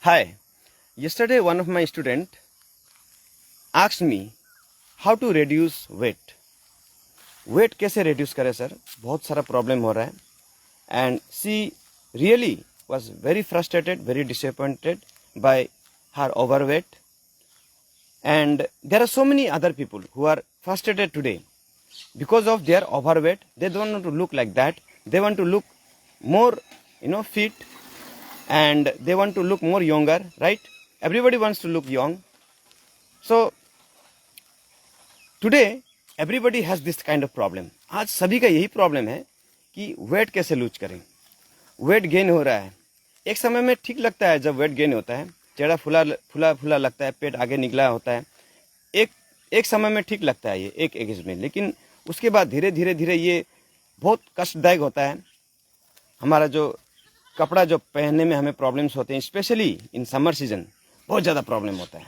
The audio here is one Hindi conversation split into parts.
Hi. Yesterday, one of my student asked me how to reduce weight. Weight कैसे reduce करें सर? बहुत सारा problem हो रहा है. And she really was very frustrated, very disappointed by her overweight. And there are so many other people who are frustrated today because of their overweight. They don't want to look like that. They want to look more, fit, and they want to look more younger, right? Everybody wants to look young. So today everybody has this kind of problem. आज सभी का यही प्रॉब्लम है कि वेट कैसे लूज करें. वेट गेन हो रहा है. एक समय में ठीक लगता है जब वेट गेन होता है, चेहरा फुला फुला फुला लगता है, पेट आगे निकला होता है. एक समय में ठीक लगता है ये एक एज में, लेकिन उसके बाद धीरे धीरे धीरे ये बहुत कष्टदायक होता है. हमारा जो कपड़ा जो पहनने में हमें प्रॉब्लम्स होते हैं, स्पेशली इन समर सीजन बहुत ज़्यादा प्रॉब्लम होता है.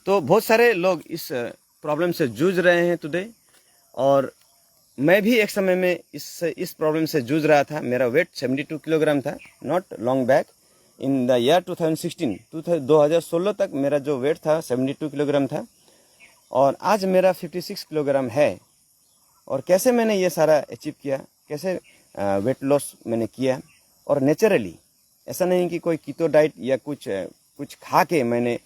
तो बहुत सारे लोग इस प्रॉब्लम से जूझ रहे हैं टुडे, और मैं भी एक समय में इस प्रॉब्लम से जूझ रहा था. मेरा वेट 72 किलोग्राम था, not long back. In the year 2016 तक मेरा जो वेट था 72 किलोग्राम था, और आज मेरा 56 किलोग्राम है. और कैसे मैंने ये सारा अचीव किया, कैसे वेट लॉस मैंने किया, और नेचुरली. ऐसा नहीं कि कोई कीटो डाइट या कुछ खा के मैंने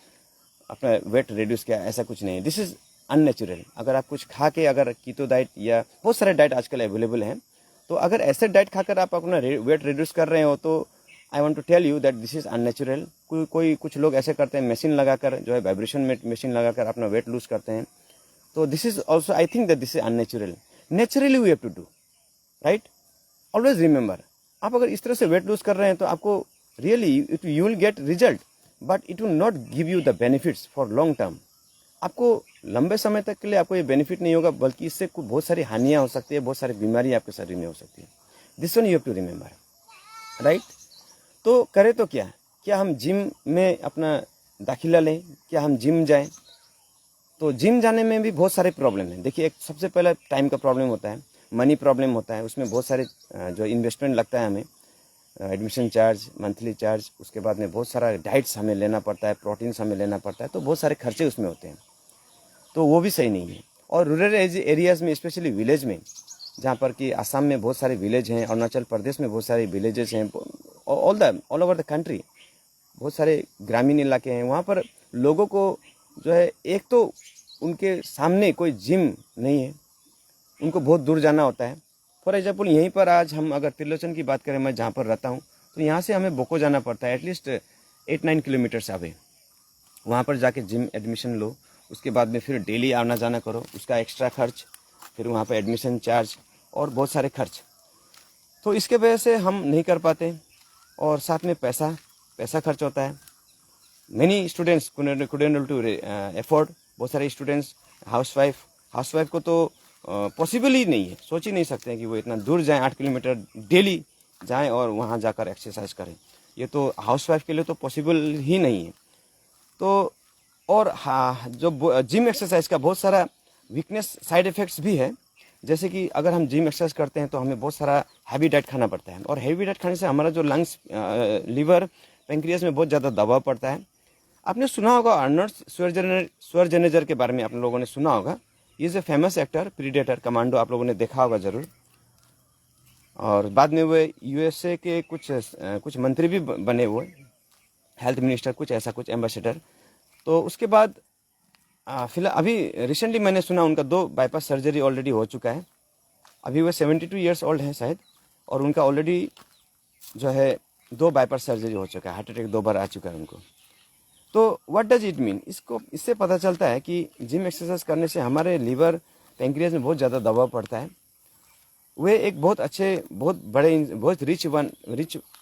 अपना वेट रिड्यूस किया, ऐसा कुछ नहीं. This is unnatural. अगर आप कुछ खा के, अगर कीटो डाइट या बहुत सारे डाइट आजकल अवेलेबल हैं, तो अगर ऐसे डाइट खाकर आप अपना वेट रिड्यूस कर रहे हो, तो I want to tell you that this is unnatural. कुछ लोग ऐसे करते हैं, मशीन लगाकर, जो है वाइब्रेशन मशीन लगाकर अपना वेट लूज करते हैं. तो this is also, I think that this is unnatural. Naturally we have to do, right? Always remember, आप अगर इस तरह से वेट लूज कर रहे हैं तो आपको really you will get result, but it will not give you the benefits for long term. आपको लंबे समय तक के लिए आपको ये बेनिफिट नहीं होगा, बल्कि इससे बहुत सारी हानियाँ हो सकती है, बहुत सारी बीमारी आपके शरीर में हो सकती है. This one you have to remember, right? तो करें तो क्या हम जिम में अपना दाखिला लें? क्या हम जिम जाएं? तो जिम जाने में भी बहुत सारे प्रॉब्लम हैं. देखिए, एक सबसे पहला टाइम का प्रॉब्लम होता है, मनी प्रॉब्लम होता है. उसमें बहुत सारे जो इन्वेस्टमेंट लगता है हमें, एडमिशन चार्ज, मंथली चार्ज, उसके बाद में बहुत सारा डाइट्स हमें लेना पड़ता है, प्रोटीन्स हमें लेना पड़ता है. तो बहुत सारे खर्चे उसमें होते हैं, तो वो भी सही नहीं है. और रूरल एरियाज़ में, स्पेशली विलेज में, जहाँ पर कि आसाम में बहुत सारे विलेज हैं, अरुणाचल प्रदेश में बहुत सारे विलेजेस हैं, ऑल ओवर द कंट्री बहुत सारे ग्रामीण इलाके हैं. वहाँ पर लोगों को जो है, एक तो उनके सामने कोई जिम नहीं है, उनको बहुत दूर जाना होता है. फॉर एग्जाम्पल, यहीं पर आज हम अगर त्रिलोचन की बात करें, मैं जहाँ पर रहता हूँ, तो यहाँ से हमें बोको जाना पड़ता है, एटलीस्ट 8-9 किलोमीटर्स अवे. वहाँ पर जाके जिम एडमिशन लो, उसके बाद में फिर डेली आना जाना करो, उसका एक्स्ट्रा खर्च, फिर वहाँ पर एडमिशन चार्ज और बहुत सारे खर्च. तो इसके वजह से हम नहीं कर पाते, और साथ में पैसा खर्च होता है. Many students couldn't able to afford. बहुत सारे स्टूडेंट्स हाउसवाइफ को तो पॉसिबल ही नहीं है, सोच ही नहीं सकते हैं कि वो इतना दूर जाएं, 8 किलोमीटर डेली जाएं और वहाँ जाकर एक्सरसाइज करें. ये तो हाउसवाइफ के लिए तो पॉसिबल ही नहीं है. तो और हाँ, जो जिम एक्सरसाइज का बहुत सारा वीकनेस साइड इफ़ेक्ट्स भी है. जैसे कि अगर हम जिम एक्सरसाइज करते हैं तो हमें बहुत सारा हैवी डाइट खाना पड़ता है, और हैवी डाइट खाने से हमारा जो लंग्स, लीवर, पेंक्रियास में बहुत ज़्यादा दबाव पड़ता है. आपने सुना होगा अर्नोल्ड श्वार्ज़नेगर के बारे में, आप लोगों ने सुना होगा. Is a famous actor, predator, commando, आप लोगों ने देखा होगा ज़रूर. और बाद में वो यूएसए के कुछ मंत्री भी बने हुए, हेल्थ मिनिस्टर, कुछ एम्बेसडर. तो उसके बाद फिलहाल अभी रिसेंटली मैंने सुना उनका 2 बाईपास सर्जरी ऑलरेडी हो चुका है. अभी वो 72 ईयर्स ओल्ड हैं शायद, और उनका ऑलरेडी जो है 2 बाईपास सर्जरी हो चुका है. हार्ट अटैक 2 बार आ चुका है उनको. तो व्हाट डज इट मीन? इससे पता चलता है कि जिम एक्सरसाइज करने से हमारे लीवर, पेंक्रियास में बहुत ज़्यादा दबाव पड़ता है. वे एक बहुत अच्छे, बहुत बड़े, बहुत rich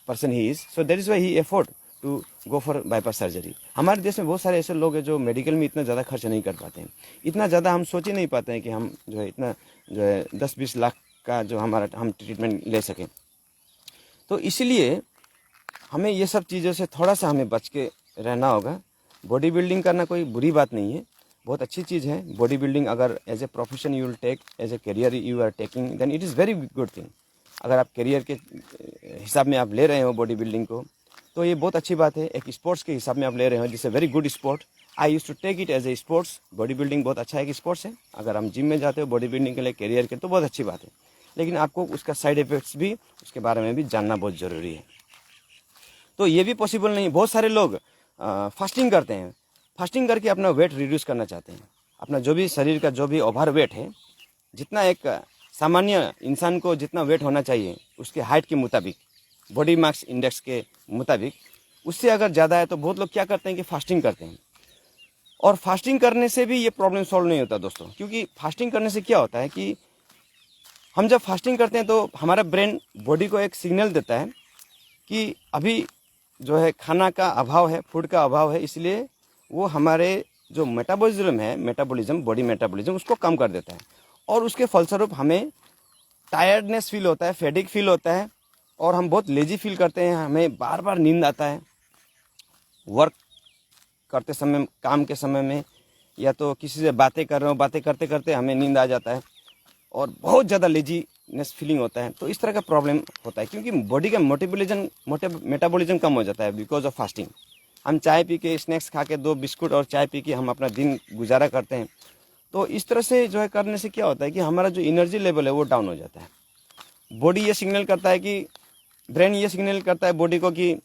person he is, so that is why he afford to go for bypass surgery. हमारे देश में बहुत सारे ऐसे लोग हैं जो मेडिकल में इतना ज़्यादा खर्च नहीं कर पाते हैं. इतना ज़्यादा हम सोच ही नहीं पाते हैं कि हम जो है इतना जो है 10-20 लाख का जो हम ट्रीटमेंट ले सकें. तो इसलिए हमें ये सब चीज़ों से थोड़ा सा हमें बच के रहना होगा. बॉडी बिल्डिंग करना कोई बुरी बात नहीं है, बहुत अच्छी चीज़ है. बॉडी बिल्डिंग अगर as a profession you will take, as a career you are taking, then it is very good thing. अगर आप करियर के हिसाब में आप ले रहे हो बॉडी बिल्डिंग को, तो ये बहुत अच्छी बात है, एक स्पोर्ट्स के हिसाब में आप ले रहे हो, जिससे very good sport. I use to take it as a sports. Body building बहुत अच्छा एक स्पोर्ट्स है। अगर हम जिम में जाते हो बॉडी बिल्डिंग के लिए, करियर के, तो बहुत अच्छी बात है, लेकिन आपको उसका साइड इफेक्ट्स भी, उसके बारे में भी जानना बहुत ज़रूरी है। तो ये भी पॉसिबल नहीं। बहुत सारे लोग फास्टिंग करते हैं, फास्टिंग करके अपना वेट रिड्यूस करना चाहते हैं। अपना जो भी शरीर का जो भी ओवर वेट है, जितना एक सामान्य इंसान को जितना वेट होना चाहिए उसके हाइट के मुताबिक, बॉडी मास इंडेक्स के मुताबिक, उससे अगर ज़्यादा है तो बहुत लोग क्या करते हैं कि फास्टिंग करते हैं। और फास्टिंग करने से भी ये प्रॉब्लम सॉल्व नहीं होता दोस्तों, क्योंकि फास्टिंग करने से क्या होता है कि हम जब फास्टिंग करते हैं तो हमारा ब्रेन बॉडी को एक सिग्नल देता है कि अभी जो है खाना का अभाव है, फूड का अभाव है, इसलिए वो हमारे जो मेटाबॉलिज्म है, मेटाबॉलिज्म, बॉडी मेटाबॉलिज्म, उसको कम कर देता है। और उसके फलस्वरूप हमें टायर्डनेस फील होता है, फैटिक फील होता है, और हम बहुत लेजी फील करते हैं, हमें बार बार नींद आता है। वर्क करते समय, काम के समय में, या तो किसी से बातें कर रहे हो, बातें करते करते हमें नींद आ जाता है और बहुत ज़्यादा लेजीनेस फीलिंग होता है। तो इस तरह का प्रॉब्लम होता है, क्योंकि बॉडी का मेटाबॉलिज्म कम हो जाता है बिकॉज ऑफ फास्टिंग। हम चाय पी के, स्नैक्स खा के, 2 बिस्कुट और चाय पी के हम अपना दिन गुजारा करते हैं। तो इस तरह से जो है करने से क्या होता है कि हमारा जो एनर्जी लेवल है वो डाउन हो जाता है। बॉडी ये सिग्नल करता है कि, ब्रेन ये सिग्नल करता है बॉडी को कि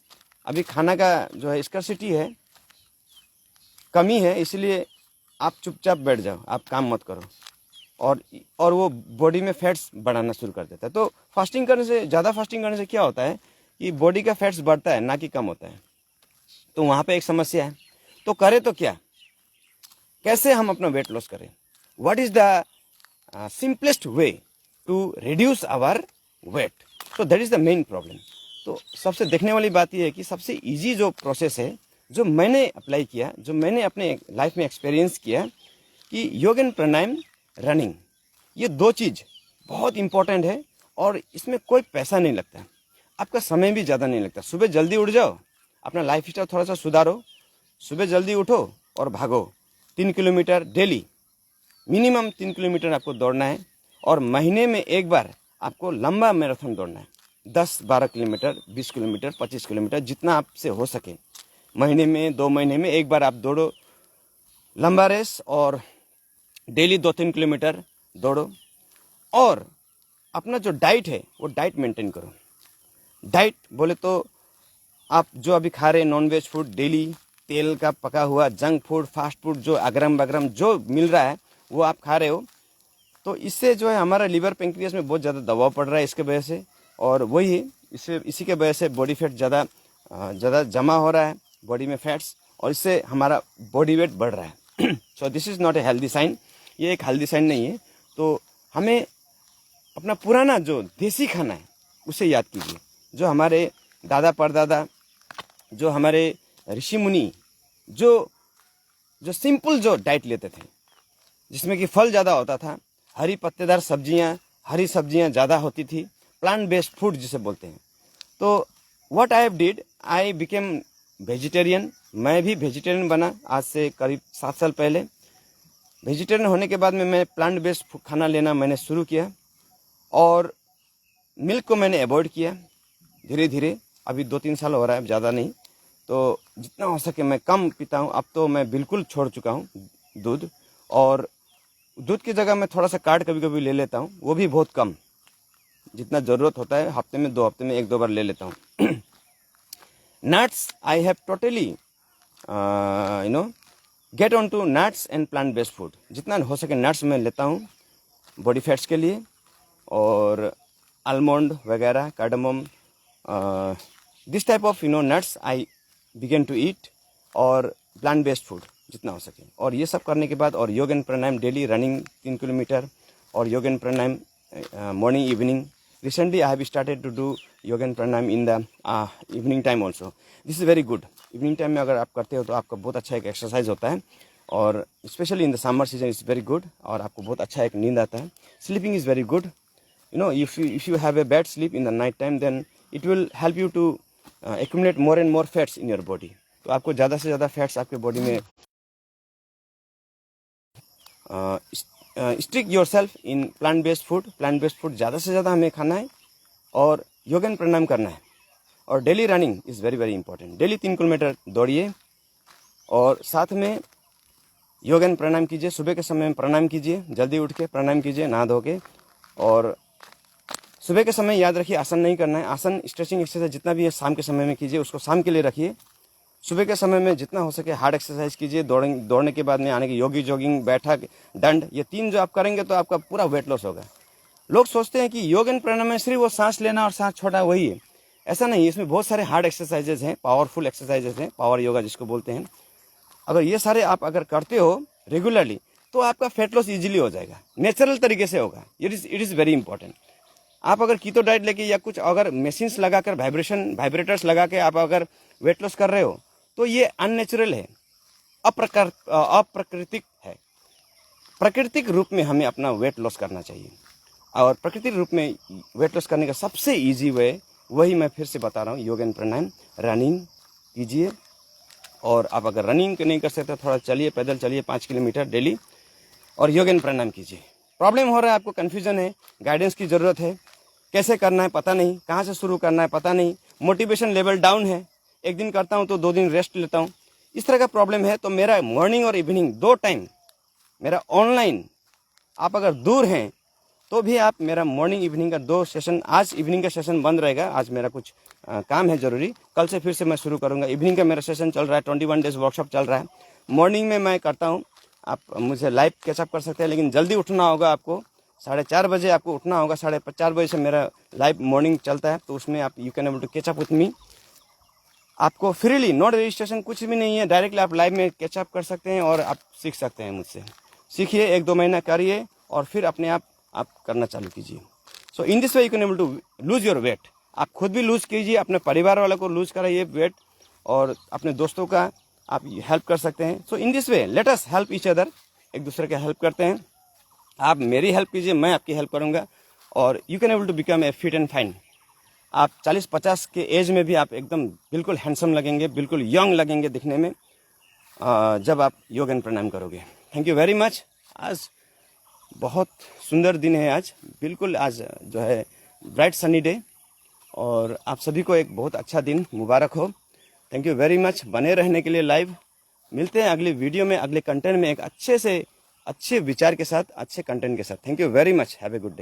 अभी खाना का जो है स्कर्सिटी है, कमी है, इसलिए आप चुपचाप बैठ जाओ, आप काम मत करो। और वो बॉडी में फैट्स बढ़ाना शुरू कर देता है। तो फास्टिंग करने से, ज़्यादा फास्टिंग करने से क्या होता है कि बॉडी का फैट्स बढ़ता है, ना कि कम होता है। तो वहाँ पे एक समस्या है। तो करें तो क्या, कैसे हम अपना वेट लॉस करें? What is the simplest way to reduce our weight? तो that is the main problem. तो सबसे देखने वाली बात यह है कि सबसे इजी जो प्रोसेस है, जो मैंने अप्लाई किया, जो मैंने अपने लाइफ में एक्सपीरियंस किया, कि योग एंड प्राणायाम, रनिंग, ये 2 चीज़ बहुत इंपॉर्टेंट है। और इसमें कोई पैसा नहीं लगता, आपका समय भी ज़्यादा नहीं लगता। सुबह जल्दी उठ जाओ, अपना लाइफ स्टाइल थोड़ा सा सुधारो, सुबह जल्दी उठो और भागो 3 किलोमीटर डेली, मिनिमम 3 किलोमीटर आपको दौड़ना है। और महीने में एक बार आपको लंबा मैराथन दौड़ना है, 10-12 किलोमीटर, 20 किलोमीटर, 25 किलोमीटर, जितना आपसे हो सके। महीने में, 2 महीने में एक बार आप दौड़ो लंबा रेस, और डेली 2-3 किलोमीटर दौड़ो। और अपना जो डाइट है वो डाइट मेंटेन करो। डाइट बोले तो आप जो अभी खा रहे हैं नॉनवेज फूड, डेली तेल का पका हुआ जंक फूड, फास्ट फूड, जो अगरम बगरम जो मिल रहा है वो आप खा रहे हो, तो इससे जो है हमारा लीवर, पेंक्रियास में बहुत ज़्यादा दबाव पड़ रहा है इसके वजह से। और वही है, इसी के वजह से बॉडी फैट ज़्यादा जमा हो रहा है बॉडी में फैट्स, और इससे हमारा बॉडी वेट बढ़ रहा है। So this is not a healthy sign, ये एक हेल्दी साइन नहीं है। तो हमें अपना पुराना जो देसी खाना है उसे याद कीजिए, जो हमारे दादा परदादा, जो हमारे ऋषि मुनि, जो सिंपल जो डाइट लेते थे, जिसमें कि फल ज़्यादा होता था, हरी पत्तेदार सब्जियां, हरी सब्जियां ज़्यादा होती थी, प्लांट बेस्ड फूड जिसे बोलते हैं। तो what I have did, I became vegetarian. मैं भी वेजिटेरियन बना आज से करीब 7 साल पहले। वेजिटेरियन होने के बाद में मैं प्लांट बेस्ड खाना लेना मैंने शुरू किया, और मिल्क को मैंने अवॉइड किया धीरे धीरे। अभी 2-3 साल हो रहा है, ज़्यादा नहीं। तो जितना हो सके मैं कम पीता हूँ। अब तो मैं बिल्कुल छोड़ चुका हूँ दूध, और दूध की जगह मैं थोड़ा सा कार्ड कभी कभी ले लेता हूँ, वो भी बहुत कम, जितना ज़रूरत होता है। हफ्ते में 2 हफ्ते में 1-2 बार ले लेता हूँ। Nuts, I have totally get on to nuts and plant based food. जितना हो सके नट्स मैं लेता हूँ बॉडी फैट्स के लिए, और आलमंड वगैरह, cardamom, this type of nuts I begin to eat, और प्लांट बेस्ड फूड जितना हो सके। और ये सब करने के बाद, और yoga and pranayama daily, running 3 kilometer, और yoga and pranayama morning evening. Recently I have started to do yoga and pranayama in the evening time also. This is very good. Evening time में अगर आप करते हो तो आपका बहुत अच्छा एक एक्सरसाइज होता है, और specially in the summer season is very good, और आपको बहुत अच्छा एक नींद आता है। Sleeping is very good. If you have a bad sleep in the night time, then it will help you to accumulate more and more fats in your body. तो आपको ज़्यादा से ज़्यादा फैट्स आपके बॉडी में stick your self in plant based food. Plant based food ज़्यादा से ज़्यादा हमें खाना है, और योग एंड प्राणायाम करना है। और daily running is very very important. Daily 3 kilometer दौड़िए और साथ में योग एंड प्राणायाम कीजिए। सुबह के समय में प्राणायाम कीजिए, जल्दी उठ के प्राणायाम कीजिए नहा धो के। और सुबह के समय याद रखिए आसन नहीं करना है। आसन स्ट्रेचिंग एक्सरसाइज जितना भी है शाम के समय में कीजिए, उसको शाम के लिए रखिए। सुबह के समय में जितना हो सके हार्ड एक्सरसाइज कीजिए। दौड़ने के बाद में आने की योगी जॉगिंग, बैठक, दंड, ये 3 जो आप करेंगे तो आपका पूरा वेट लॉस होगा। लोग सोचते हैं कि योग एंड प्राणायाम में सिर्फ वो सांस लेना और सांस छोड़ना वही है, ऐसा नहीं है। इसमें बहुत सारे हार्ड एक्सरसाइजेज हैं, पावरफुल एक्सरसाइजेज हैं, पावर योगा जिसको बोलते हैं। अगर ये सारे आप अगर करते हो रेगुलरली तो आपका फैट लॉस इजीली हो जाएगा, नेचुरल तरीके से होगा। It is very important. आप अगर कीटो डाइट लेके या कुछ अगर मशीन्स लगाकर वाइब्रेटर्स लगा के आप अगर वेट लॉस कर रहे हो तो ये अननेचुरल है, अप्राकृतिक है। प्राकृतिक रूप में हमें अपना वेट लॉस करना चाहिए। और प्राकृतिक रूप में वेट लॉस करने का सबसे इजी वे वही मैं फिर से बता रहा हूँ, योग एंड प्राणायाम। रनिंग कीजिए और आप अगर रनिंग नहीं कर सकते थोड़ा चलिए, पैदल चलिए 5 किलोमीटर डेली और योग एंड प्राणायाम कीजिए। प्रॉब्लम हो रहा है आपको, कन्फ्यूजन है, गाइडेंस की ज़रूरत है, कैसे करना है पता नहीं, कहाँ से शुरू करना है पता नहीं, मोटिवेशन लेवल डाउन है, एक दिन करता हूँ तो 2 दिन रेस्ट लेता हूँ, इस तरह का प्रॉब्लम है तो मेरा मॉर्निंग और इवनिंग 2 टाइम मेरा ऑनलाइन, आप अगर दूर हैं तो भी आप मेरा मॉर्निंग इवनिंग का 2 सेशन, आज इवनिंग का सेशन बंद रहेगा, आज मेरा कुछ काम है ज़रूरी, कल से फिर से मैं शुरू करूँगा। इवनिंग का मेरा सेशन चल रहा है, 21 डेज वर्कशॉप चल रहा है। मॉर्निंग में मैं करता हूँ, आप मुझे लाइव कैचअप कर सकते हैं, लेकिन जल्दी उठना होगा आपको। 4:30 बजे आपको उठना होगा, 4:30 बजे से मेरा लाइव मॉर्निंग चलता है, तो उसमें आप you can able to catch up with me. आपको फ्रीली, नो रजिस्ट्रेशन, कुछ भी नहीं है, डायरेक्टली आप लाइव में कैचअप कर सकते हैं और आप सीख सकते हैं मुझसे। सीखिए, 1-2 महीना करिए और फिर अपने आप करना चालू कीजिए। So in this way you can able to lose your weight. आप खुद भी लूज कीजिए, अपने परिवार वालों को लूज कराइए वेट, और अपने दोस्तों का आप हेल्प कर सकते हैं। So in this way let us help each other, एक दूसरे के हेल्प करते हैं। आप मेरी हेल्प कीजिए, मैं आपकी हेल्प करूँगा और you can able to become a fit and fine. आप 40-50 के एज में भी आप एकदम बिल्कुल हैंडसम लगेंगे, बिल्कुल यंग लगेंगे दिखने में, जब आप योग एंड प्राणायाम करोगे। Thank you very much. आज बहुत सुंदर दिन है, आज बिल्कुल, आज जो है ब्राइट सनी डे, और आप सभी को एक बहुत अच्छा दिन मुबारक हो। थैंक यू वेरी मच बने रहने के लिए लाइव। मिलते हैं अगले वीडियो में, अगले कंटेंट में, एक अच्छे विचार के साथ, अच्छे कंटेंट के साथ। Thank you very much, have a good day.